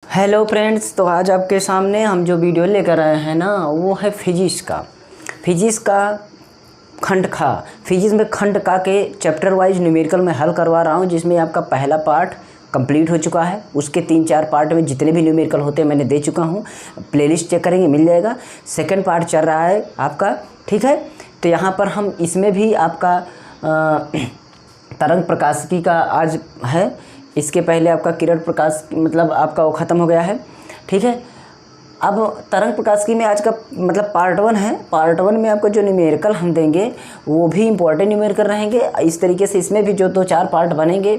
Hello friends, तो आज आपके सामने हम जो वीडियो लेकर आए हैं ना, वो है फिजिक्स का खंड खा। फिजिक्स में खंड का के चैप्टर वाइज न्यूमेरिकल में हल करवा रहा हूँ, जिसमें आपका पहला पार्ट कंप्लीट हो चुका है। उसके 3-4 पार्ट में जितने भी न्यूमेरिकल होते हैं मैंने दे चुका हूँ। प्लेलिस्ट चेक करेंगे, मिल जाएगा। सेकंड पार्ट चल रहा है आपका, ठीक है। तो यहाँ पर हम इसमें भी आपका तरंग प्रकाशिकी का आज है। इसके पहले आपका किरण प्रकाश मतलब आपका वो ख़त्म हो गया है, ठीक है। अब तरंग प्रकाशिकी में आज का मतलब पार्ट 1 है। पार्ट 1 में आपको जो न्यूमेरिकल हम देंगे वो भी इंपॉर्टेंट न्यूमेरिकल रहेंगे। इस तरीके से इसमें भी जो 2-4 पार्ट बनेंगे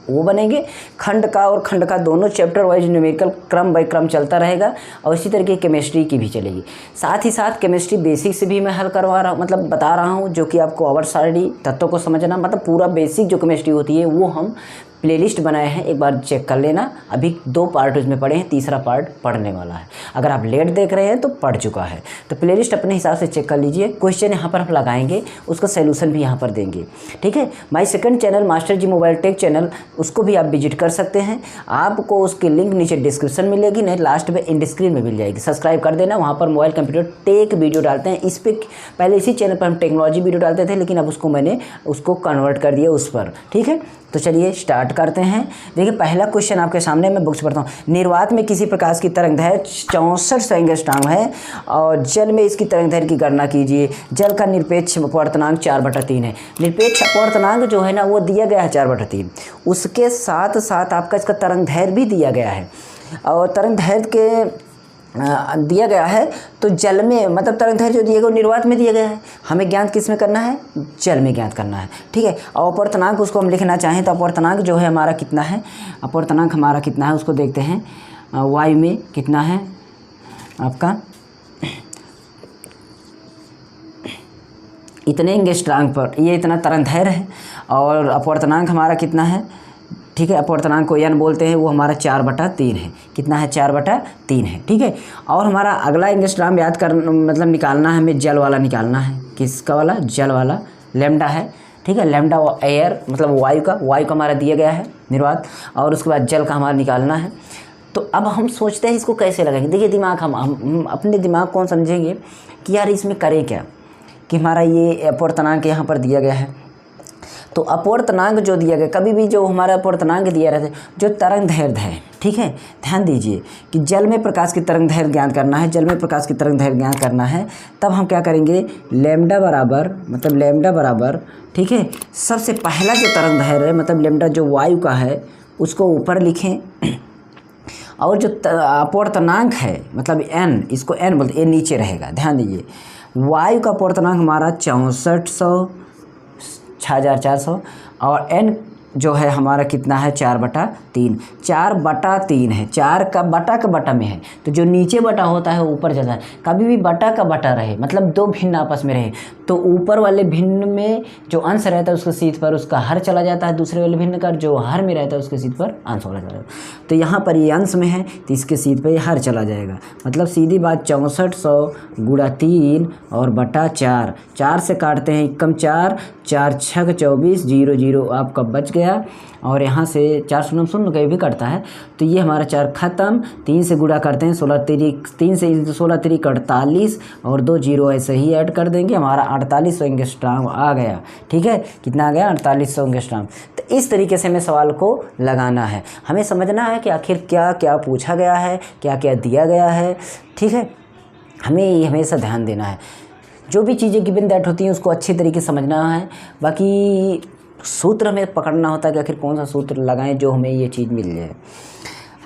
वो बनेंगे। खंड का और खंड का दोनों चैप्टर वाइज न्यूमेरिकल क्रम बाय क्रम चलता रहेगा। और इसी तरीके केमिस्ट्री की भी चलेगी। साथ ही साथ केमिस्ट्री बेसिक से भी मैं हल करवा रहा हूँ, मतलब बता रहा हूँ, जो कि आपको अवरसारी तत्वों को समझना, मतलब पूरा बेसिक जो केमिस्ट्री होती है वो हम प्लेलिस्ट बनाए हैं, एक बार चेक कर लेना। अभी 2 पार्ट उसमें पढ़े हैं, तीसरा पार्ट पढ़ने वाला है। अगर आप लेट देख रहे हैं तो पढ़ चुका है, तो प्लेलिस्ट अपने हिसाब से चेक कर लीजिए। क्वेश्चन यहाँ पर हम लगाएंगे, उसका सॉल्यूशन भी यहाँ पर देंगे, ठीक है। My second channel master G mobile tech channel, उसको भी आप विजिट कर सकते हैं। आपको उसकी लिंक नीचे डिस्क्रिप्शन मिलेगी, नहीं लास्ट में इंड स्क्रीन में मिल जाएगी। सब्सक्राइब कर देना, वहाँ पर मोबाइल कंप्यूटर टेक वीडियो डालते हैं। इस पर पहले इसी चैनल पर हम टेक्नोलॉजी वीडियो डालते थे, लेकिन अब उसको मैंने उसको कन्वर्ट कर दिया उस पर, ठीक है। तो चलिए स्टार्ट करते हैं। देखिए पहला क्वेश्चन आपके सामने, मैं बुक्स पढ़ता हूँ। निर्वात में किसी प्रकाश की तरंगदैर्घ्य 64 एंगस्ट्रॉम है और जल में इसकी तरंगदैर्घ्य की गणना कीजिए। जल का निरपेक्ष अपवर्तनांक 4/3 है। निरपेक्ष अपवर्तनांक जो है ना वो दिया गया है 4/3। उसके साथ साथ आपका इसका तरंगदैर्घ्य भी दिया गया है। और तरंगदैर्घ्य के दिया गया है, तो जल में मतलब तरंगदैर्घ्य जो दिया गया वो निर्वात में दिया गया है। हमें ज्ञात किस में करना है? जल में ज्ञात करना है, ठीक है। और अपवर्तनांक उसको हम लिखना चाहें तो अपवर्तनांक जो है हमारा कितना है, अपवर्तनांक हमारा कितना है उसको देखते हैं। वायु में कितना है आपका, इतने एंगस्ट्रॉम पर ये इतना तरंगदैर्घ्य है। और अपवर्तनांक हमारा कितना है, ठीक है। अपवर्तनांक को n बोलते हैं, वो हमारा 4/3 है। कितना है? 4/3 है, ठीक है। और हमारा अगला एंगस्ट्रॉम याद कर मतलब निकालना है, हमें जल वाला निकालना है। किसका वाला? जल वाला। लैम्डा है, ठीक है। लैम्डा एयर मतलब वायु का हमारा दिया गया है निर्वात। और उसके बाद जल का हमारा निकालना है। तो अब हम सोचते हैं इसको कैसे लगाएंगे। देखिए दिमाग हम अपने दिमाग को समझेंगे कि यार इसमें करें क्या, कि हमारा ये अपवर्तनांक यहाँ पर दिया गया है। तो अपवर्तनांक जो दिया गया, कभी भी जो हमारा अपवर्तनांक दिया रहता है, जो तरंगदैर्घ्य है, ठीक है। ध्यान दीजिए कि जल में प्रकाश की तरंगदैर्घ्य ज्ञात करना है, जल में प्रकाश की तरंगदैर्घ्य ज्ञात करना है। तब हम क्या करेंगे, लैम्डा बराबर, ठीक है। सबसे पहला जो तरंगदैर्घ्य है मतलब लैम्डा जो वायु का है उसको ऊपर लिखें। और जो अपवर्तनांक है मतलब n, इसको n बोलते, ये नीचे रहेगा। ध्यान दीजिए वायु का अपवर्तनांक हमारा 6400 और n जो है हमारा कितना है 4/3। 4/3 है, 4 का बटा में है, तो जो नीचे बटा होता है ऊपर जाता है। कभी भी बटा का बटा रहे मतलब 2 भिन्न आपस में रहे, तो ऊपर वाले भिन्न में जो अंश रहता है उसके सीध पर उसका हर चला जाता है, दूसरे वाले भिन्न का जो हर में रहता है उसके सीध पर अंश चला जाता है। तो यहाँ पर ये अंश में है तो इसके सीध पर ये हर चला जाएगा। मतलब सीधी बात 6400 × 3 और बटा 4। 4 से काटते हैं कम 4, 4 6 24, 0 0 आपका बच गया। और यहाँ से 4 शून्य शून्य कहीं भी कटता है, तो ये हमारा 4 खत्म। 3 से गुणा करते हैं 3 से 16 3 48 और 2 0 ऐसे ही ऐड कर देंगे, हमारा 4800 एंगस्ट्रॉम आ गया, ठीक है। कितना आ गया? 4800 एंगस्ट्रॉम। तो इस तरीके से हमें सवाल को लगाना है। हमें समझना है कि आखिर क्या क्या पूछा गया है, क्या क्या दिया गया है, ठीक है। हमें ये हमेशा ध्यान देना है, जो भी चीज़ें गिवन दैट होती हैं उसको अच्छी तरीके से समझना है। बाकी सूत्र हमें पकड़ना होता है कि आखिर कौन सा सूत्र लगाएं जो हमें ये चीज़ मिल जाए।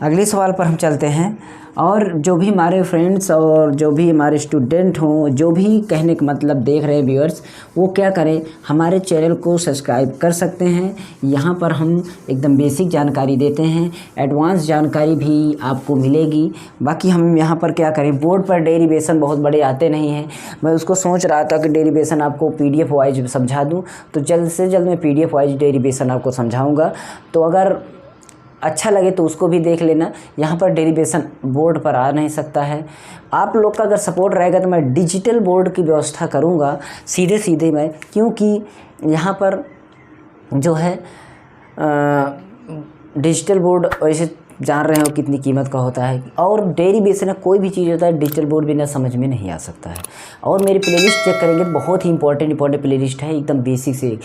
अगले सवाल पर हम चलते हैं। और जो भी हमारे फ्रेंड्स और जो भी हमारे स्टूडेंट हों, जो भी कहने का मतलब देख रहे हैं व्यूअर्स, वो क्या करें, हमारे चैनल को सब्सक्राइब कर सकते हैं। यहाँ पर हम एकदम बेसिक जानकारी देते हैं, एडवांस जानकारी भी आपको मिलेगी। बाकी हम यहाँ पर क्या करें, बोर्ड पर डेरिवेशन बहुत बड़े आते नहीं हैं। मैं उसको सोच रहा था कि डेरिवेशन आपको PDF वाइज समझा दूँ, तो जल्द से जल्द मैं PDF वाइज डेरिवेशन आपको समझाऊँगा। तो अगर अच्छा लगे तो उसको भी देख लेना। यहाँ पर डेरिवेशन बोर्ड पर आ नहीं सकता है। आप लोग का अगर सपोर्ट रहेगा तो मैं डिजिटल बोर्ड की व्यवस्था करूँगा सीधे मैं, क्योंकि यहाँ पर जो है डिजिटल बोर्ड वैसे जान रहे हो कितनी कीमत का होता है। और डेली बेसिस ना कोई भी चीज़ होता है डिजिटल बोर्ड बिना समझ में नहीं आ सकता है। और मेरी प्लेलिस्ट चेक करेंगे तो बहुत ही इंपॉर्टेंट प्लेलिस्ट है, एकदम बेसिक से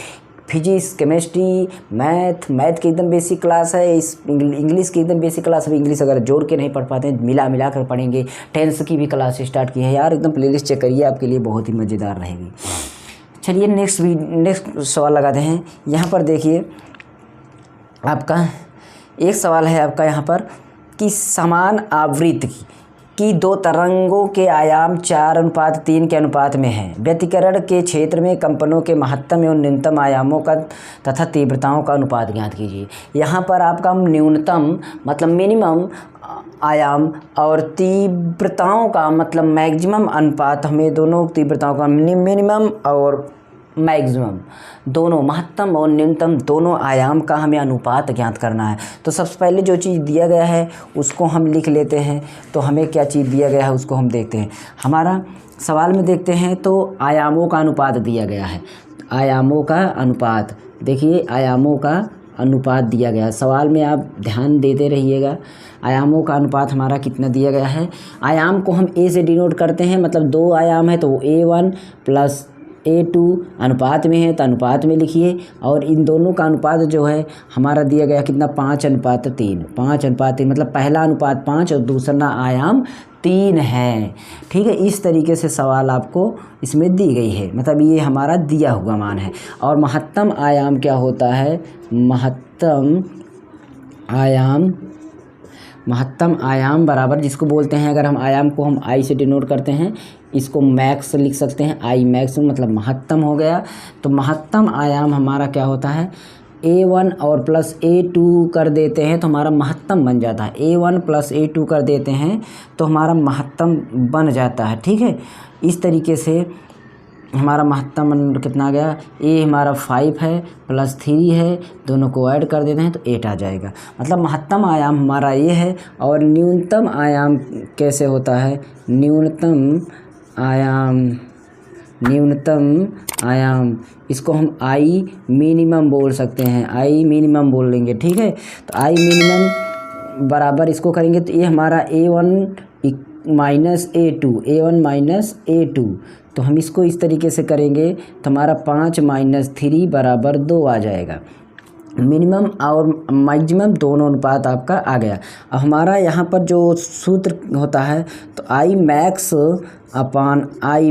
फिजिक्स, केमिस्ट्री, मैथ की एकदम बेसिक क्लास है, इस इंग्लिश की एकदम बेसिक क्लास है। इंग्लिश अगर जोड़ के नहीं पढ़ पाते हैं मिला कर पढ़ेंगे। टेंस की भी क्लास स्टार्ट की है यार, एकदम प्लेलिस्ट चेक करिए, आपके लिए बहुत ही मज़ेदार रहेगी। चलिए नेक्स्ट सवाल लगाते हैं। यहाँ पर देखिए आपका एक सवाल है आपका यहाँ पर कि समान आवृत्ति की दो तरंगों के आयाम 4:3 के अनुपात में हैं। व्यतिकरण के क्षेत्र में कंपनों के महत्तम एवं न्यूनतम आयामों का तथा तीव्रताओं का अनुपात ज्ञात कीजिए। यहाँ पर आपका न्यूनतम मतलब मिनिमम आयाम और तीव्रताओं का मतलब मैक्सिमम अनुपात, हमें दोनों तीव्रताओं का मिनिमम और मैक्सिमम दोनों, महत्तम और न्यूनतम दोनों आयाम का हमें अनुपात ज्ञात करना है। तो सबसे पहले जो चीज़ दिया गया है उसको हम लिख लेते हैं। तो हमें क्या चीज़ दिया गया है उसको हम देखते हैं। हमारा सवाल में देखते हैं तो आयामों का अनुपात दिया गया है। आयामों का अनुपात देखिए, आयामों का अनुपात दिया गया है। सवाल में आप ध्यान देते रहिएगा। आयामों का अनुपात हमारा कितना दिया गया है। आयाम को हम ए से डिनोट करते हैं, मतलब 2 आयाम है तो A1 + A2 अनुपात में है तो अनुपात में लिखिए। और इन दोनों का अनुपात जो है हमारा दिया गया कितना, 5:3। 5:3 मतलब पहला अनुपात 5 और दूसरा आयाम 3 है। ठीक है, इस तरीके से सवाल आपको इसमें दी गई है, मतलब ये हमारा दिया हुआ मान है। और महत्तम आयाम क्या होता है, महत्तम आयाम बराबर जिसको बोलते हैं, अगर हम आयाम को हम आई से डिनोट करते हैं, इसको मैक्स लिख सकते हैं। आई मैक्स मतलब महत्तम हो गया। तो महत्तम आयाम हमारा क्या होता है, A1 और प्लस A2 कर देते हैं तो हमारा महत्तम बन जाता है। A1 + A2 कर देते हैं तो हमारा महत्तम बन जाता है। ठीक है, इस तरीके से हमारा महत्तम कितना आ गया, ए हमारा 5 है + 3 है, दोनों को ऐड कर देते हैं तो 8 आ जाएगा। मतलब महत्तम आयाम हमारा ये है। और न्यूनतम आयाम कैसे होता है, न्यूनतम आयाम इसको हम आई मिनिमम बोल सकते हैं, आई मिनिमम बोल लेंगे। ठीक है, तो आई मिनिमम बराबर इसको करेंगे तो ये हमारा A1 - A2, तो हम इसको इस तरीके से करेंगे तो हमारा 5 - 3 = 2 आ जाएगा। मिनिमम और मैक्सिमम दोनों अनुपात आपका आ गया। अब हमारा यहाँ पर जो सूत्र होता है तो आई मैक्स अपान आई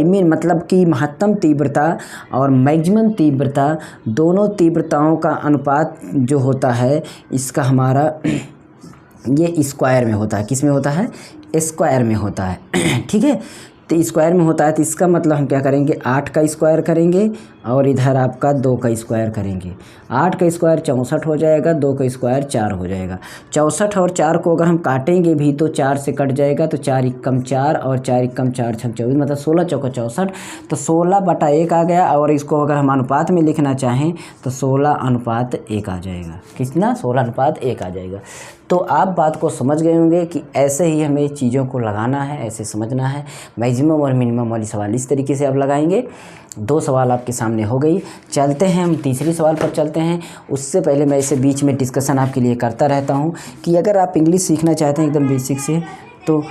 मिन मतलब कि महत्तम तीव्रता और मैक्सिमम तीव्रता दोनों तीव्रताओं का अनुपात जो होता है इसका हमारा ये स्क्वायर में होता है। किस में होता है, स्क्वायर में होता है। ठीक है, तो स्क्वायर में होता है तो इसका मतलब हम क्या करेंगे, 8 का स्क्वायर करेंगे और इधर आपका 2 का स्क्वायर करेंगे। 8 का स्क्वायर 64 हो जाएगा, 2 का स्क्वायर 4 हो जाएगा। 64 और 4 को अगर हम काटेंगे भी तो 4 से कट जाएगा तो 4 × 4 और 4 × 4 = 24, मतलब 16 × 4 = 64, तो 16/1 आ गया। और इसको अगर हम अनुपात में लिखना चाहें तो 16:1 आ जाएगा। कितना, 16:1 आ जाएगा। तो आप बात को समझ गए होंगे कि ऐसे ही हमें चीज़ों को लगाना है, ऐसे समझना है। मैक्सिमम और मिनिमम वाली सवाल इस तरीके से आप लगाएंगे। 2 सवाल आपके सामने हो गई। चलते हैं हम तीसरी सवाल पर चलते हैं। उससे पहले मैं इसे बीच में डिस्कशन आपके लिए करता रहता हूँ कि अगर आप इंग्लिश सीखना चाहते हैं एकदम बेसिक से, तो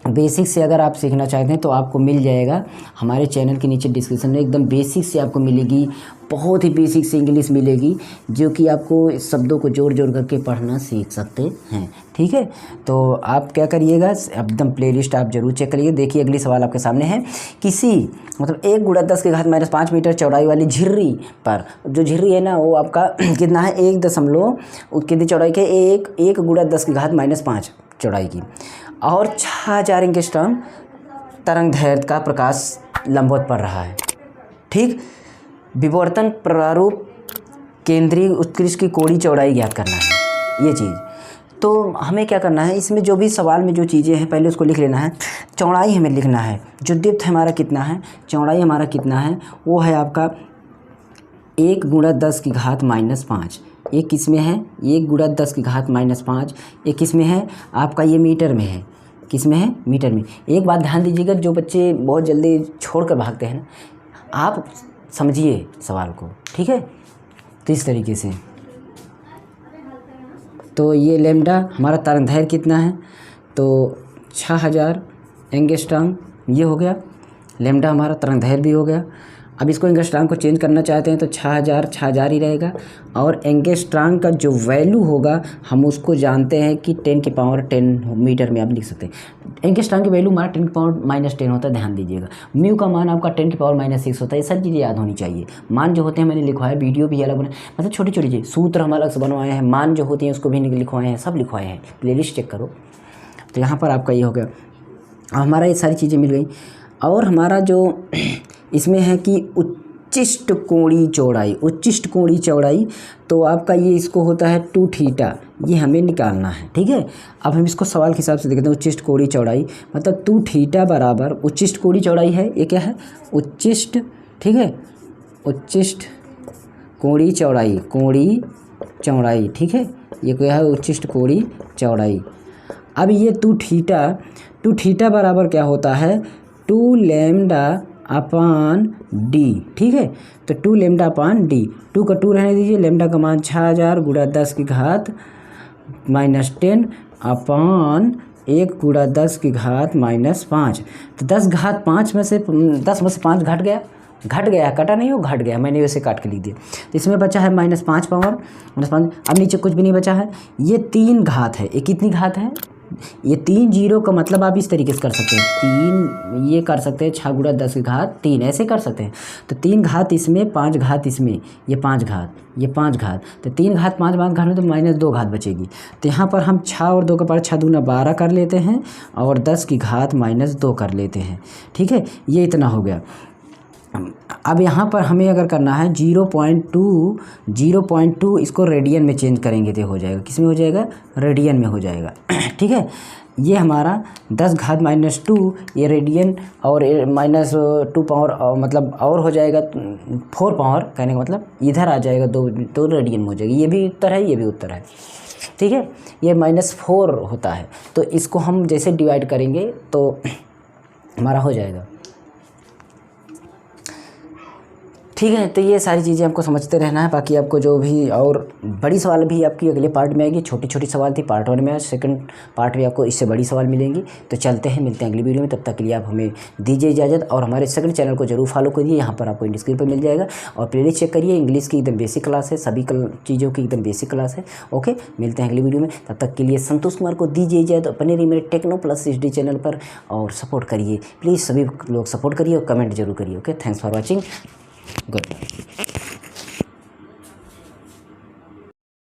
बेसिक से अगर आप सीखना चाहते हैं तो आपको मिल जाएगा हमारे चैनल के नीचे डिस्क्रिप्शन में, एकदम बेसिक से आपको मिलेगी, बहुत ही बेसिक से इंग्लिश मिलेगी जो कि आपको शब्दों को जोड़ करके पढ़ना सीख सकते हैं। ठीक है, तो आप क्या करिएगा, एकदम प्लेलिस्ट आप जरूर चेक करिए। देखिए अगली सवाल आपके सामने है, किसी मतलब 1 × 10⁻⁵ मीटर चौड़ाई वाली झिर्री पर, जो झिर्री है ना वो आपका कितना है, 1 दशमलव कितनी चौड़ाई के, 1 × 10⁻⁵ चौड़ाई की और 6000 एंगस्ट्रॉम तरंग दैर्घ्य का प्रकाश लंबवत पड़ रहा है। ठीक, विवर्तन प्रारूप केंद्रीय उत्कृष्ट की कोणीय चौड़ाई ज्ञात करना है, ये चीज़। तो हमें क्या करना है, इसमें जो भी सवाल में जो चीज़ें हैं पहले उसको लिख लेना है। चौड़ाई हमें लिखना है, जो डेप्थ हमारा कितना है, चौड़ाई हमारा कितना है, वो है आपका 1 × 10⁻⁵। ये किस में है, 1 × 10⁻⁵, ये किस में है आपका, ये मीटर में है। किस में है, मीटर में। एक बात ध्यान दीजिएगा, जो बच्चे बहुत जल्दी छोड़कर भागते हैं ना, आप समझिए सवाल को। ठीक है, तो इस तरीके से तो ये लेमडा हमारा तरंगदैर्घ्य कितना है, तो 6000 एंगस्ट्रॉम ये हो गया, लेमडा हमारा तरंगदैर्घ्य भी हो गया। अब इसको एंगस्ट्रॉम को चेंज करना चाहते हैं तो 6000 ही रहेगा, और एंगस्ट्रॉम का जो वैल्यू होगा हम उसको जानते हैं कि 10⁻10 मीटर में आप लिख सकते हैं। एंगस्ट्रॉम की वैल्यू हमारा 10⁻−10 होता है, ध्यान दीजिएगा। म्यू का मान आपका 10⁻−6 होता है। ये सब चीज़ें याद होनी चाहिए। मान जो होते हैं मैंने लिखवाया, वीडियो भी अलग बनाए, मतलब छोटी छोटी चीज़, सूत्र हम अलग से बनवाए हैं, मान जो होती हैं उसको भी लिखवाए हैं, सब लिखवाए हैं, प्लेलिस्ट चेक करो। तो यहाँ पर आपका ये हो गया, हमारा ये सारी चीज़ें मिल गई। और हमारा जो इसमें है कि उच्चिष्ट कोणीय चौड़ाई, उच्चिष्ट कोणीय चौड़ाई, तो आपका ये इसको होता है 2 थीटा, ये हमें निकालना है, ठीक है। अब हम इसको सवाल के हिसाब से देखते हैं। उच्चिष्ट कोणीय चौड़ाई मतलब 2 थीटा बराबर, उच्चिष्ट कोणीय चौड़ाई है, ये क्या है, उच्चिष्ट, ठीक है, उच्चिष्ट कोणीय चौड़ाई, कोणीय चौड़ाई, ठीक है, ये क्या है, उच्चिष्ट कोणीय चौड़ाई। अब ये 2 थीटा बराबर क्या होता है, 2 लैम्डा अपान डी, ठीक है। तो 2 लैम्डा अपान डी, 2 का 2 रहने दीजिए, लैम्डा का मान 6000 गुणा 10⁻10 अपान 1 गुणा 10⁻5। तो 10⁻5 में से 10 में से 5 घट गया, कटा नहीं हो, घट गया, मैंने वैसे काट के लिख दिया। तो इसमें बचा है -5 पावर, -5। अब नीचे कुछ भी नहीं बचा है। ये 3 घात है, ये कितनी घात है, ये 3 जीरो का मतलब आप इस तरीके से कर सकते हैं, 3 ये कर सकते हैं, 6 गुणा 10⁻3 ऐसे कर सकते हैं। तो 3 घात इसमें, 5 घात इसमें, ये 5 घात, ये 5 घात, तो 3 घात 5 घात में तो -2 घात बचेगी। तो यहाँ पर हम 6 और 2 का पावर 6 दूना 12 कर लेते हैं, और 10⁻2 कर लेते हैं, ठीक है। ये इतना हो गया। अब यहाँ पर हमें अगर करना है 0.2 इसको रेडियन में चेंज करेंगे तो हो जाएगा, किस में हो जाएगा, रेडियन में हो जाएगा, ठीक है। ये हमारा 10⁻2 ये रेडियन, और -2 पावर मतलब और हो जाएगा 4 पावर, कहने का मतलब इधर आ जाएगा, दो रेडियन में हो जाएगी। ये भी उत्तर है, ये भी उत्तर है, ठीक है। ये -4 होता है, तो इसको हम जैसे डिवाइड करेंगे तो हमारा हो जाएगा, ठीक है। तो ये सारी चीज़ें आपको समझते रहना है। बाकी आपको जो भी और बड़ी सवाल भी आपकी अगले पार्ट में आएगी, छोटी छोटी सवाल थी पार्ट 1 में, सेकंड पार्ट में आपको इससे बड़ी सवाल मिलेंगी। तो चलते हैं, मिलते हैं अगली वीडियो में, तब तक के लिए आप हमें दीजिए इजाज़त। और हमारे सेकंड चैनल को जरूर फॉलो करिए, यहाँ पर आपको स्क्रीन पर मिल जाएगा। और प्लेलिस्ट चेक करिए, इंग्लिश की एकदम बेसिक क्लास है, सभी चीज़ों की एकदम बेसिक क्लास है। ओके, मिलते हैं अगली वीडियो में, तब तक के लिए संतोष कुमार को दीजिए इजाज़त। बने रहिए मेरे टेक्नो प्लस HD चैनल पर और सपोर्ट करिए, प्लीज़ सभी लोग सपोर्ट करिए और कमेंट जरूर करिए। Okay, thanks for watching, good night.